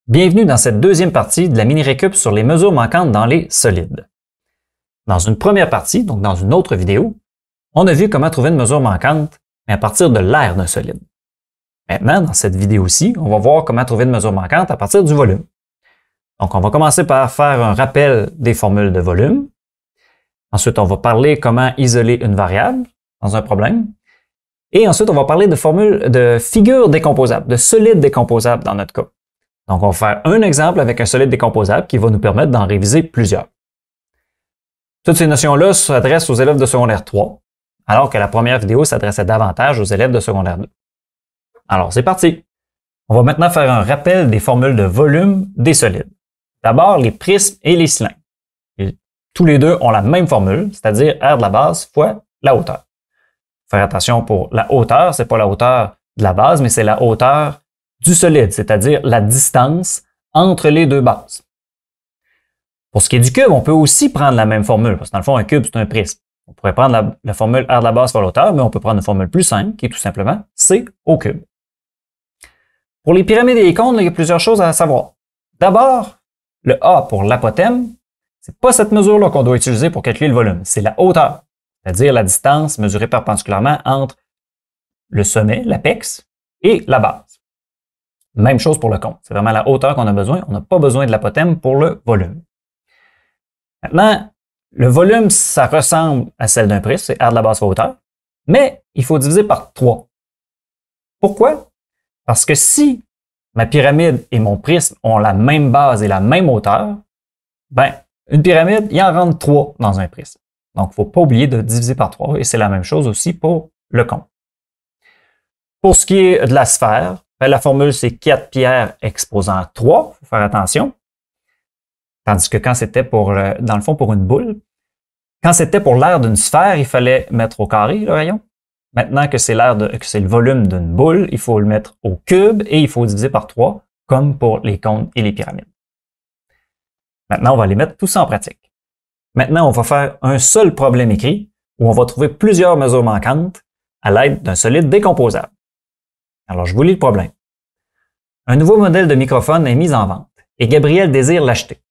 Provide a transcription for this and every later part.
Bienvenue dans cette deuxième partie de la mini-récup sur les mesures manquantes dans les solides. Dans une première partie, donc dans une autre vidéo, on a vu comment trouver une mesure manquante, mais à partir de l'aire d'un solide. Maintenant, dans cette vidéo-ci, on va voir comment trouver une mesure manquante à partir du volume. Donc, on va commencer par faire un rappel des formules de volume. Ensuite, on va parler comment isoler une variable dans un problème. Et ensuite, on va parler de formules de figures décomposables, de solides décomposables dans notre cas. Donc, on va faire un exemple avec un solide décomposable qui va nous permettre d'en réviser plusieurs. Toutes ces notions-là s'adressent aux élèves de secondaire 3, alors que la première vidéo s'adressait davantage aux élèves de secondaire 2. Alors, c'est parti! On va maintenant faire un rappel des formules de volume des solides. D'abord, les prismes et les cylindres. Tous les deux ont la même formule, c'est-à-dire R de la base fois la hauteur. Faire attention pour la hauteur, c'est pas la hauteur de la base, mais c'est la hauteur du solide, c'est-à-dire la distance entre les deux bases. Pour ce qui est du cube, on peut aussi prendre la même formule, parce que dans le fond, un cube, c'est un prisme. On pourrait prendre la formule R de la base fois la hauteur, mais on peut prendre une formule plus simple, qui est tout simplement C au cube. Pour les pyramides et les cônes, il y a plusieurs choses à savoir. D'abord, le A pour l'apothème, c'est pas cette mesure-là qu'on doit utiliser pour calculer le volume, c'est la hauteur, c'est-à-dire la distance mesurée perpendiculairement entre le sommet, l'apex, et la base. Même chose pour le cône. C'est vraiment la hauteur qu'on a besoin. On n'a pas besoin de l'apothème pour le volume. Maintenant, le volume, ça ressemble à celle d'un prisme, c'est R de la base fois hauteur, mais il faut diviser par 3. Pourquoi? Parce que si ma pyramide et mon prisme ont la même base et la même hauteur, ben, une pyramide, il en rentre 3 dans un prisme. Donc, il ne faut pas oublier de diviser par 3, et c'est la même chose aussi pour le cône. Pour ce qui est de la sphère, la formule, c'est 4 pierres exposant 3. Il faut faire attention. Tandis que quand c'était pour, dans le fond, pour une boule, quand c'était pour l'aire d'une sphère, il fallait mettre au carré le rayon. Maintenant que c'est le volume d'une boule, il faut le mettre au cube et il faut diviser par 3, comme pour les cônes et les pyramides. Maintenant, on va les mettre tout ça en pratique. Maintenant, on va faire un seul problème écrit où on va trouver plusieurs mesures manquantes à l'aide d'un solide décomposable. Alors, je vous lis le problème. Un nouveau modèle de microphone est mis en vente et Gabriel désire l'acheter.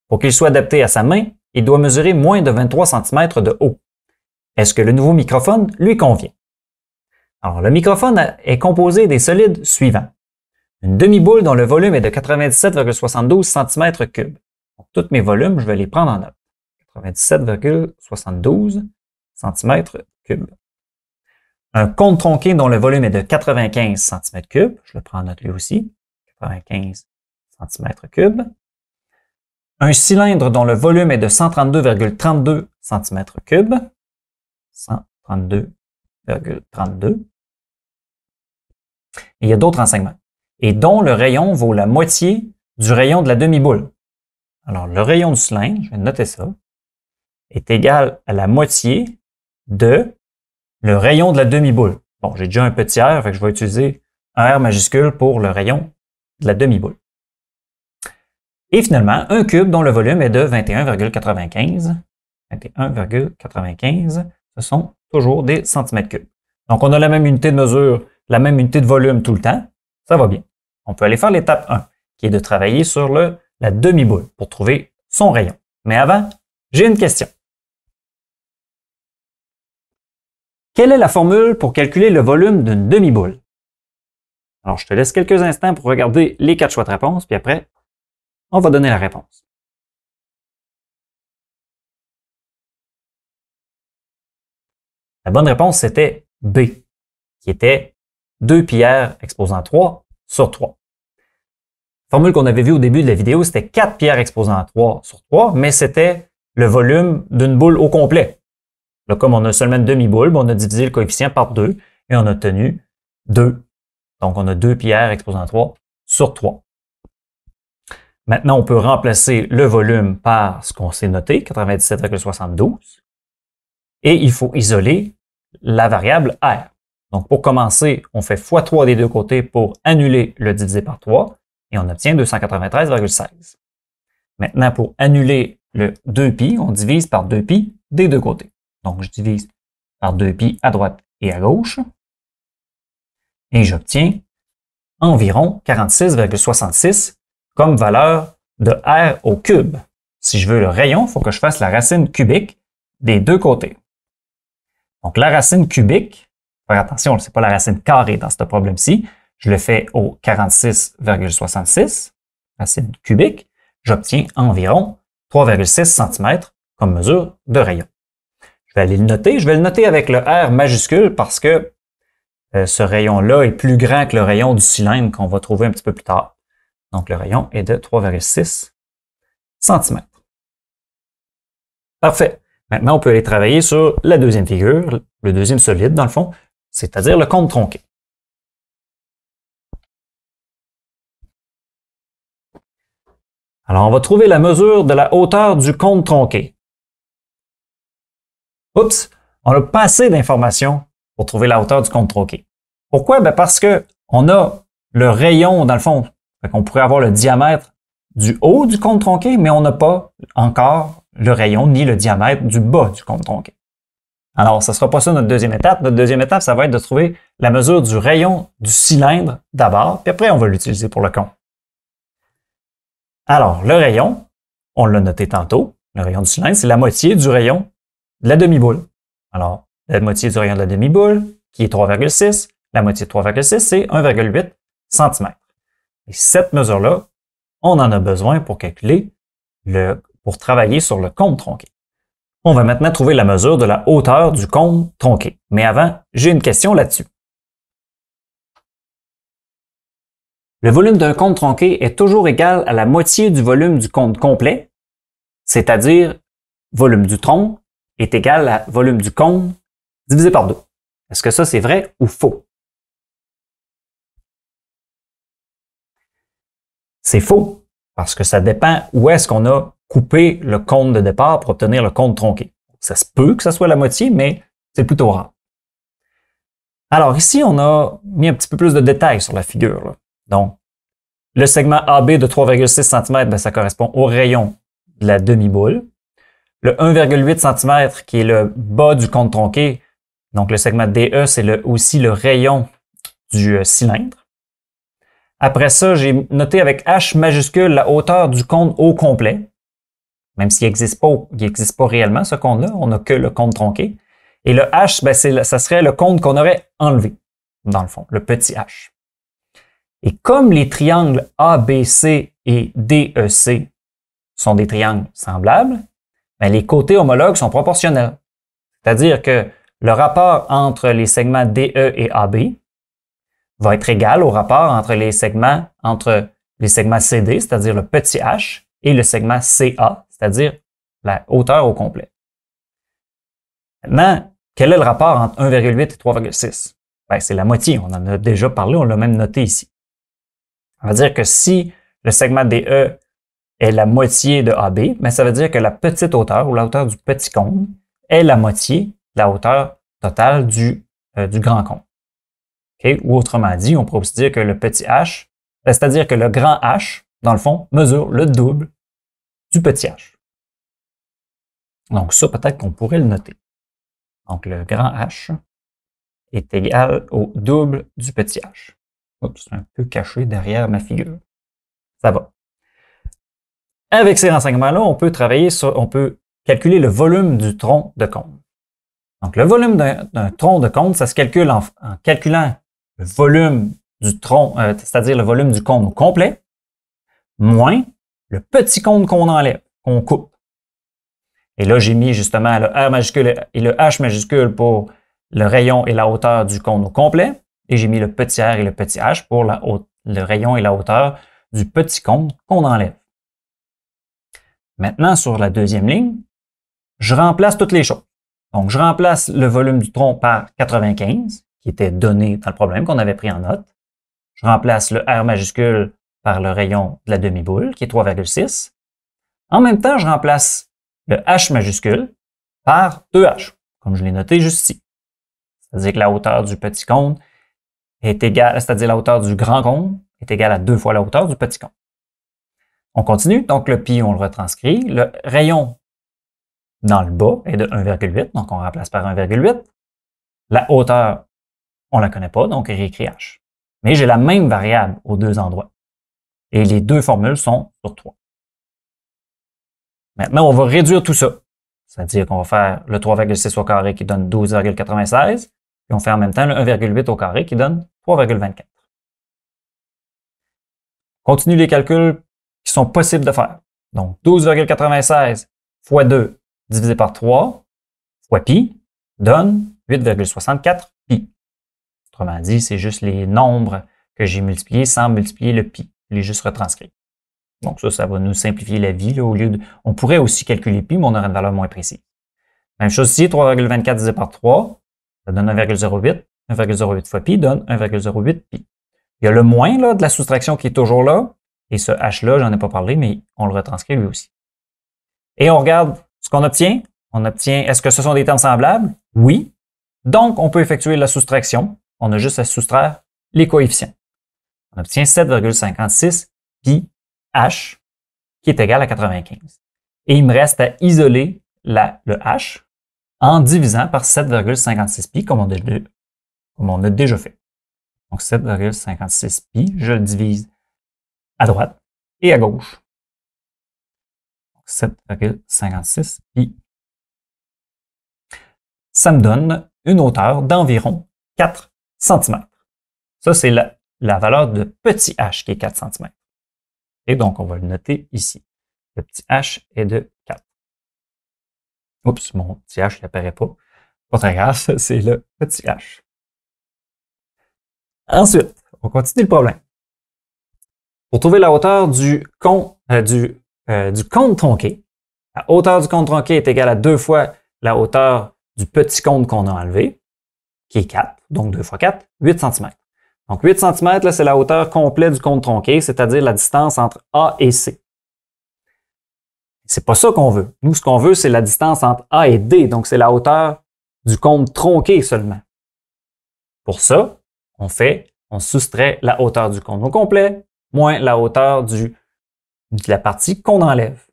Pour qu'il soit adapté à sa main, il doit mesurer moins de 23 cm de haut. Est-ce que le nouveau microphone lui convient? Alors, le microphone est composé des solides suivants. Une demi-boule dont le volume est de 97,72 cm3. Donc, tous mes volumes, je vais les prendre en note. 97,72 cm3. Un cône tronqué dont le volume est de 95 cm3. Je le prends en note lui aussi. 95 cm3. Un cylindre dont le volume est de 132,32 cm3. 132,32. Il y a d'autres enseignements. Et dont le rayon vaut la moitié du rayon de la demi-boule. Alors, le rayon du cylindre, je vais noter ça, est égal à la moitié de le rayon de la demi-boule. Bon, j'ai déjà un petit r, fait que je vais utiliser un R majuscule pour le rayon de la demi-boule. Et finalement, un cube dont le volume est de 21,95. 21,95, ce sont toujours des centimètres cubes. Donc, on a la même unité de mesure, la même unité de volume tout le temps. Ça va bien. On peut aller faire l'étape 1, qui est de travailler sur la demi-boule pour trouver son rayon. Mais avant, j'ai une question. Quelle est la formule pour calculer le volume d'une demi-boule? Alors, je te laisse quelques instants pour regarder les 4 choix de réponse, puis après, on va donner la réponse. La bonne réponse, c'était B, qui était 2 pierres exposant 3 sur 3. La formule qu'on avait vue au début de la vidéo, c'était 4 pierres exposant 3 sur 3, mais c'était le volume d'une boule au complet. Là, comme on a seulement une demi-boule, on a divisé le coefficient par 2 et on a obtenu 2. Donc, on a 2 pierres exposant 3 sur 3. Maintenant, on peut remplacer le volume par ce qu'on s'est noté, 97,72. Et il faut isoler la variable R. Donc, pour commencer, on fait x3 des deux côtés pour annuler le divisé par 3 et on obtient 293,16. Maintenant, pour annuler le 2π, on divise par 2π des deux côtés. Donc, je divise par 2π à droite et à gauche. Et j'obtiens environ 46,66 comme valeur de R au cube. Si je veux le rayon, il faut que je fasse la racine cubique des deux côtés. Donc, la racine cubique, faire attention, ce n'est pas la racine carrée dans ce problème-ci, je le fais au 46,66, racine cubique, j'obtiens environ 3,6 cm comme mesure de rayon. Je vais aller le noter. Je vais le noter avec le R majuscule parce que ce rayon-là est plus grand que le rayon du cylindre qu'on va trouver un petit peu plus tard. Donc, le rayon est de 3,6 cm. Parfait. Maintenant, on peut aller travailler sur la deuxième figure, le deuxième solide dans le fond, c'est-à-dire le cône tronqué. Alors, on va trouver la mesure de la hauteur du cône tronqué. Oups, on n'a pas assez d'informations pour trouver la hauteur du cône tronqué. Pourquoi? Ben parce que on a le rayon, dans le fond, on pourrait avoir le diamètre du haut du cône tronqué, mais on n'a pas encore le rayon ni le diamètre du bas du cône tronqué. Alors, ce ne sera pas ça notre deuxième étape. Notre deuxième étape, ça va être de trouver la mesure du rayon du cylindre d'abord, puis après, on va l'utiliser pour le cône. Alors, le rayon, on l'a noté tantôt, le rayon du cylindre, c'est la moitié du rayon de la demi-boule. Alors, la moitié du rayon de la demi-boule, qui est 3,6, la moitié de 3,6, c'est 1,8 cm. Et cette mesure-là, on en a besoin pour calculer, pour travailler sur le cône tronqué. On va maintenant trouver la mesure de la hauteur du cône tronqué. Mais avant, j'ai une question là-dessus. Le volume d'un cône tronqué est toujours égal à la moitié du volume du cône complet, c'est-à-dire volume du tronc est égal à volume du cône divisé par 2. Est-ce que ça, c'est vrai ou faux? C'est faux, parce que ça dépend où est-ce qu'on a coupé le cône de départ pour obtenir le cône tronqué. Ça se peut que ça soit la moitié, mais c'est plutôt rare. Alors ici, on a mis un petit peu plus de détails sur la figure, là. Donc, le segment AB de 3,6 cm, ben, ça correspond au rayon de la demi-boule. Le 1,8 cm qui est le bas du cône tronqué, donc le segment DE, c'est aussi le rayon du cylindre. Après ça, j'ai noté avec H majuscule la hauteur du cône au complet, même s'il n'existe pas réellement ce cône-là, on n'a que le cône tronqué. Et le H, ben, ça serait le cône qu'on aurait enlevé, dans le fond, le petit H. Et comme les triangles ABC et DEC sont des triangles semblables, ben, les côtés homologues sont proportionnels. C'est-à-dire que le rapport entre les segments DE et AB va être égal au rapport entre les segments CD, c'est-à-dire le petit h, et le segment CA, c'est-à-dire la hauteur au complet. Maintenant, quel est le rapport entre 1,8 et 3,6? Ben, c'est la moitié, on en a déjà parlé, on l'a même noté ici. On va dire que si le segment DE est la moitié de AB, ben ça veut dire que la petite hauteur, ou la hauteur du petit cône, est la moitié de la hauteur totale du grand cône. Okay? Ou autrement dit, on pourrait aussi dire que le petit h, c'est-à-dire que le grand h, dans le fond, mesure le double du petit h. Donc ça, peut-être qu'on pourrait le noter. Donc le grand h est égal au double du petit h. Oups, c'est un peu caché derrière ma figure. Ça va. Avec ces renseignements-là, on peut calculer le volume du tronc de cône. Donc, le volume d'un tronc de cône, ça se calcule en calculant le volume du tronc, c'est-à-dire le volume du cône au complet, moins le petit cône qu'on enlève, qu'on coupe. Et là, j'ai mis justement le R majuscule et le H majuscule pour le rayon et la hauteur du cône au complet. Et j'ai mis le petit r et le petit h pour le rayon et la hauteur du petit cône qu'on enlève. Maintenant, sur la deuxième ligne, je remplace toutes les choses. Donc, je remplace le volume du tronc par 95, qui était donné dans le problème qu'on avait pris en note. Je remplace le R majuscule par le rayon de la demi-boule, qui est 3,6. En même temps, je remplace le H majuscule par 2H, comme je l'ai noté juste ici. C'est-à-dire que la hauteur du petit cône est égale, c'est-à-dire la hauteur du grand cône est égale à 2 fois la hauteur du petit cône. On continue, donc le pi, on le retranscrit. Le rayon dans le bas est de 1,8, donc on remplace par 1,8. La hauteur, on ne la connaît pas, donc on réécrit h. Mais j'ai la même variable aux deux endroits. Et les deux formules sont sur 3. Maintenant, on va réduire tout ça. C'est-à-dire qu'on va faire le 3,6 au carré qui donne 12,96. Puis on fait en même temps le 1,8 au carré qui donne 3,24. Continue les calculs qui sont possibles de faire. Donc, 12,96 fois 2 divisé par 3 fois pi donne 8,64 pi. Autrement dit, c'est juste les nombres que j'ai multipliés sans multiplier le pi. Je l'ai juste retranscrit. Donc ça va nous simplifier la vie. Là, au lieu de, on pourrait aussi calculer pi, mais on aurait une valeur moins précise. Même chose ici, 3,24 divisé par 3, ça donne 1,08. 1,08 fois pi donne 1,08 pi. Il y a le moins là, de la soustraction qui est toujours là. Et ce h-là, j'en ai pas parlé, mais on le retranscrit lui aussi. Et on regarde ce qu'on obtient. On obtient, est-ce que ce sont des termes semblables? Oui. Donc, on peut effectuer la soustraction. On a juste à soustraire les coefficients. On obtient 7,56 pi h qui est égal à 95. Et il me reste à isoler le h en divisant par 7,56 pi comme on a déjà fait. Donc 7,56 pi, je le divise à droite et à gauche. 7,56 pi. Ça me donne une hauteur d'environ 4 cm. Ça, c'est la valeur de petit h qui est 4 cm. Et donc, on va le noter ici. Le petit h est de 4. Oups, mon petit h n'apparaît pas. Pas très grave, c'est le petit h. Ensuite, on continue le problème. Pour trouver la hauteur du cône tronqué, la hauteur du cône tronqué est égale à 2 fois la hauteur du petit cône qu'on a enlevé, qui est 4, donc 2 fois 4, 8 cm. Donc 8 cm, c'est la hauteur complète du cône tronqué, c'est-à-dire la distance entre A et C. C'est pas ça qu'on veut. Nous, ce qu'on veut, c'est la distance entre A et D, donc c'est la hauteur du cône tronqué seulement. Pour ça, on soustrait la hauteur du cône au complet, moins la hauteur de la partie qu'on enlève.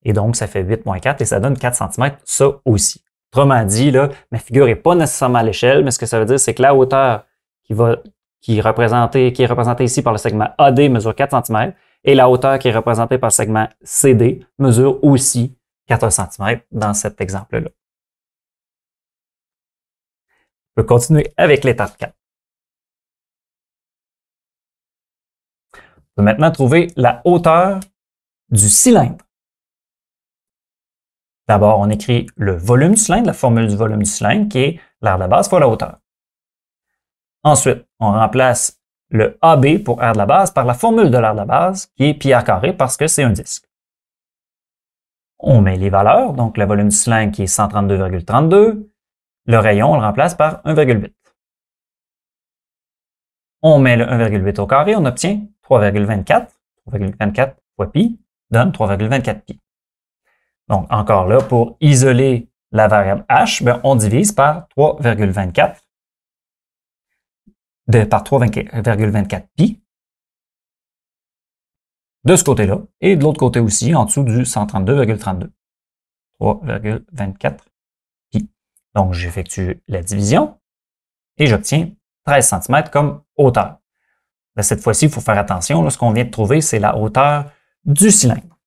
Et donc, ça fait 8 moins 4 et ça donne 4 cm, ça aussi. Autrement dit, là, ma figure n'est pas nécessairement à l'échelle, mais ce que ça veut dire, c'est que la hauteur qui est représentée ici par le segment AD mesure 4 cm et la hauteur qui est représentée par le segment CD mesure aussi 4 cm dans cet exemple-là. On peut continuer avec l'étape 4. On peut maintenant trouver la hauteur du cylindre. D'abord, on écrit le volume du cylindre, la formule du volume du cylindre, qui est l'aire de la base fois la hauteur. Ensuite, on remplace le AB pour aire de la base par la formule de l'aire de la base, qui est pi r carré parce que c'est un disque. On met les valeurs, donc le volume du cylindre qui est 132,32, le rayon, on le remplace par 1,8. On met le 1,8 au carré, on obtient 3,24. 3,24 fois pi donne 3,24 pi. Donc, encore là, pour isoler la variable h, on divise par 3,24 par 3,24 pi de ce côté-là et de l'autre côté aussi, en dessous du 132,32. 3,24 pi. Donc, j'effectue la division et j'obtiens 13 cm comme hauteur. Là, cette fois-ci, il faut faire attention. Là, ce qu'on vient de trouver, c'est la hauteur du cylindre.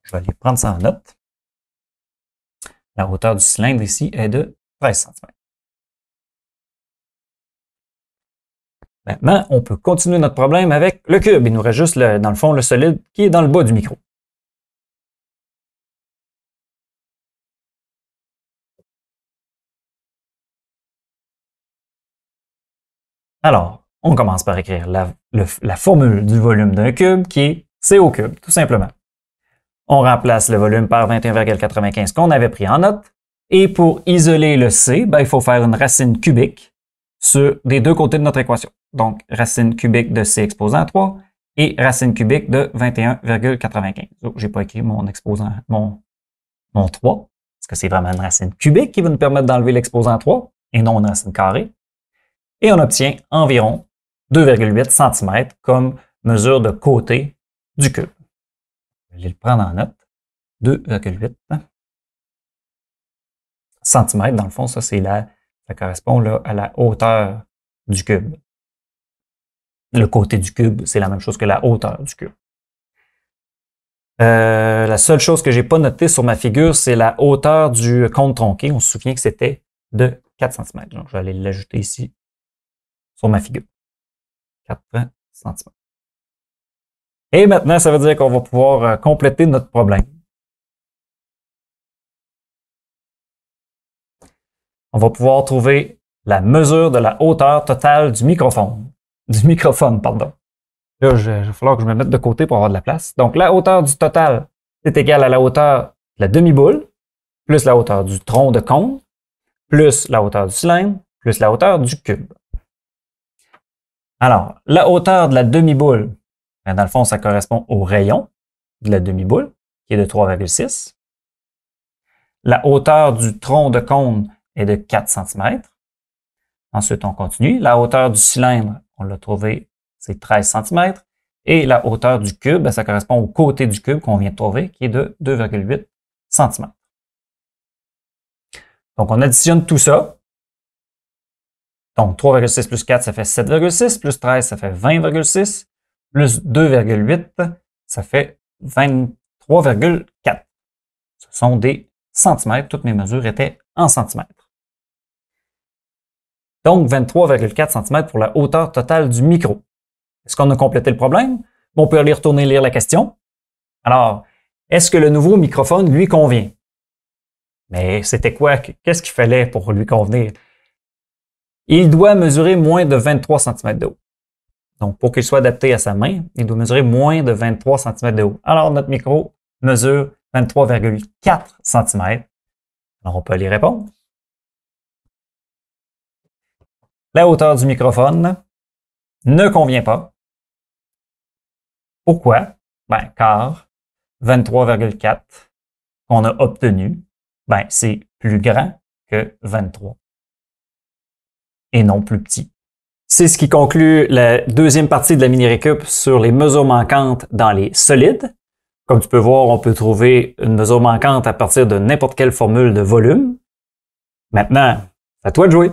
Je vais aller prendre ça en note. La hauteur du cylindre ici est de 13 cm. Maintenant, on peut continuer notre problème avec le cube. Il nous reste juste, dans le fond, le solide qui est dans le bas du micro. Alors, on commence par écrire la formule du volume d'un cube qui est C au cube, tout simplement. On remplace le volume par 21,95 qu'on avait pris en note. Et pour isoler le C, il faut faire une racine cubique des deux côtés de notre équation. Donc, racine cubique de C exposant 3 et racine cubique de 21,95. Je n'ai pas écrit mon exposant, mon 3, parce que c'est vraiment une racine cubique qui va nous permettre d'enlever l'exposant 3 et non une racine carrée. Et on obtient environ 2,8 cm comme mesure de côté du cube. Je vais le prendre en note. 2,8 cm. Dans le fond, ça correspond là, à la hauteur du cube. Le côté du cube, c'est la même chose que la hauteur du cube. La seule chose que j'ai pas notée sur ma figure, c'est la hauteur du cône tronqué. On se souvient que c'était de 4 cm. Donc, je vais aller l'ajouter ici sur ma figure. 4 cm. Et maintenant, ça veut dire qu'on va pouvoir compléter notre problème. On va pouvoir trouver la mesure de la hauteur totale du microphone. Pardon. Là, il va falloir que je me mette de côté pour avoir de la place. Donc, la hauteur du total est égale à la hauteur de la demi-boule, plus la hauteur du tronc de cône, plus la hauteur du cylindre, plus la hauteur du cube. Alors, la hauteur de la demi-boule, dans le fond, ça correspond au rayon de la demi-boule, qui est de 3,6. La hauteur du tronc de cône est de 4 cm. Ensuite, on continue. La hauteur du cylindre, on l'a trouvé, c'est 13 cm. Et la hauteur du cube, ça correspond au côté du cube qu'on vient de trouver, qui est de 2,8 cm. Donc, on additionne tout ça. Donc, 3,6 plus 4, ça fait 7,6. Plus 13, ça fait 20,6. Plus 2,8, ça fait 23,4. Ce sont des centimètres. Toutes mes mesures étaient en centimètres. Donc, 23,4 cm pour la hauteur totale du micro. Est-ce qu'on a complété le problème? On peut aller retourner lire la question. Alors, est-ce que le nouveau microphone lui convient? Mais c'était quoi? Qu'est-ce qu'il fallait pour lui convenir? Il doit mesurer moins de 23 cm de haut. Donc, pour qu'il soit adapté à sa main, il doit mesurer moins de 23 cm de haut. Alors, notre micro mesure 23,4 cm. Alors, on peut aller répondre. La hauteur du microphone ne convient pas. Pourquoi? Ben, car 23,4 qu'on a obtenu, ben, c'est plus grand que 23 et non plus petit. C'est ce qui conclut la deuxième partie de la mini-récup sur les mesures manquantes dans les solides. Comme tu peux voir, on peut trouver une mesure manquante à partir de n'importe quelle formule de volume. Maintenant, c'est à toi de jouer.